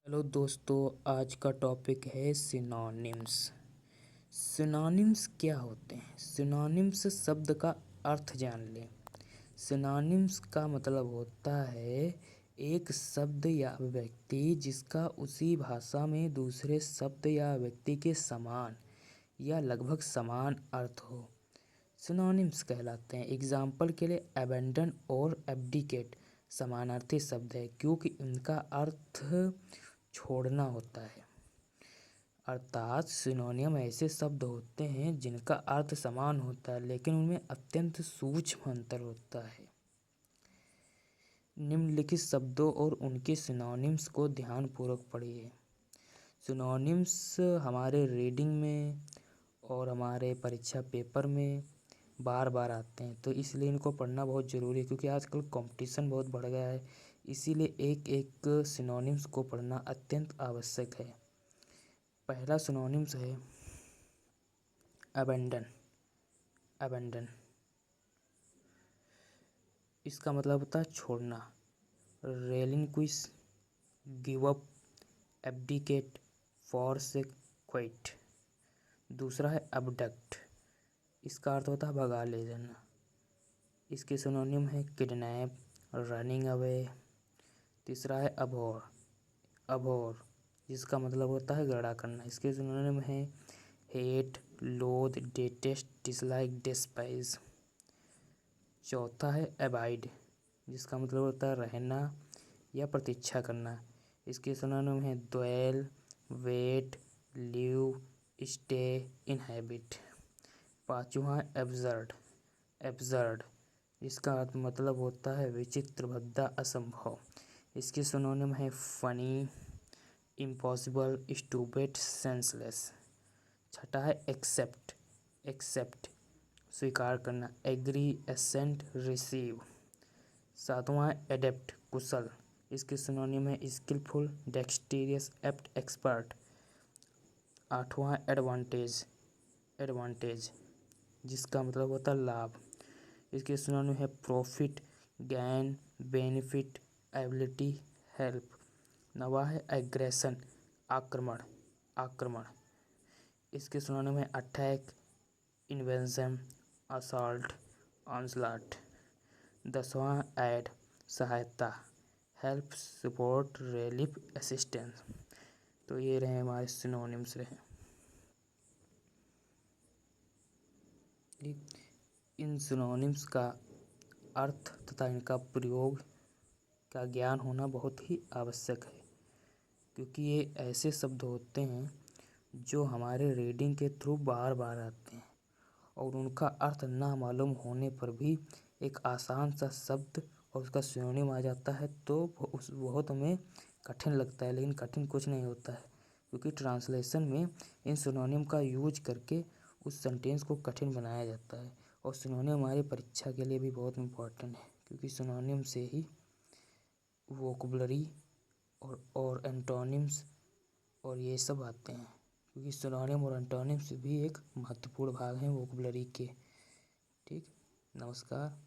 Hello दोस्तों, आज का टॉपिक है सिनोनिम्स। सिनोनिम्स क्या होते हैं? सिनोनिम्स शब्द का अर्थ जान लें। सिनोनिम्स का मतलब होता है एक शब्द या व्यक्ति जिसका उसी भाषा में दूसरे शब्द या व्यक्ति के समान या लगभग समान अर्थ हो, सिनोनिम्स कहलाते हैं। एग्जाम्पल के लिए अबेंडन और एब्डिकेट समानार्थी शब्द है क्योंकि इनका अर्थ छोड़ना होता है। अर्थात सिनोनिम ऐसे शब्द होते हैं जिनका अर्थ समान होता है लेकिन उनमें अत्यंत सूक्ष्म अंतर होता है। निम्नलिखित शब्दों और उनके सिनोनिम्स को ध्यानपूर्वक पढ़िए। सिनोनिम्स हमारे रीडिंग में और हमारे परीक्षा पेपर में बार बार आते हैं, तो इसलिए इनको पढ़ना बहुत ज़रूरी है क्योंकि आजकल कंपटीशन बहुत बढ़ गया है। इसीलिए एक एक सिनोनिम्स को पढ़ना अत्यंत आवश्यक है। पहला सिनोनिम्स है अबेंडन। अबेंडन इसका मतलब होता है छोड़ना। Relinquish, give up, abdicate, forsake, quit. दूसरा है अबडक्ट, इसका अर्थ होता है भगा ले जाना। इसके सिनोनिम है किडनैप, रनिंग अवे। तीसरा है अबोर। अबोर जिसका मतलब होता है गड़ा करना। इसके सिनोनिम है हेट, लोथ, डेटेस्ट, डिसलाइक, डिस्पाइज। चौथा है अबाइड जिसका मतलब होता है रहना या प्रतीक्षा करना। इसके सिनोनिम है dwell, wait, live, stay, inhabit. पांचवा है एब्सर्ड। एब्सर्ड इसका अर्थ मतलब होता है विचित्र, भद्दा, असंभव। इसके सिनोनिम है फनी, इम्पॉसिबल, स्टूपिड, सेंसलेस। छठा है एक्सेप्ट। एक्सेप्ट स्वीकार करना। Agree, assent, receive. सातवां है एडेप्ट, कुशल। इसके सिनोनिम है स्किलफुल, डेक्सटेरियस, एप्ट, एक्सपर्ट। आठवां है एडवांटेज। एडवांटेज जिसका मतलब होता है लाभ। इसके सिनोनिम है profit, gain, benefit, ability, help. नवा है एग्रेशन, आक्रमण। आक्रमण इसके सिनोनिम है अटैक, इन्वेंशन, असॉल्ट, ऑनस्लॉट। दसवां ऐड, सहायता, हेल्प, सपोर्ट, रिलीफ, असिस्टेंस। तो ये रहे हमारे सिनोनिम्स रहे। इन सिनोनिम्स का अर्थ तथा इनका प्रयोग का ज्ञान होना बहुत ही आवश्यक है क्योंकि ये ऐसे शब्द होते हैं जो हमारे रीडिंग के थ्रू बार बार आते हैं और उनका अर्थ ना मालूम होने पर भी एक आसान सा शब्द और उसका सिनोनिम आ जाता है तो बहुत हमें कठिन लगता है, लेकिन कठिन कुछ नहीं होता है क्योंकि ट्रांसलेशन में इन सिनोनिम का यूज करके उस सेंटेंस को कठिन बनाया जाता है। और सिनोनिम हमारी परीक्षा के लिए भी बहुत इम्पोर्टेंट है क्योंकि सिनोनिम से ही वोकैबुलरी और एंटोनिम्स और ये सब आते हैं क्योंकि सिनोनिम और एंटोनिम्स भी एक महत्वपूर्ण भाग हैं वोकैबुलरी के। ठीक, नमस्कार।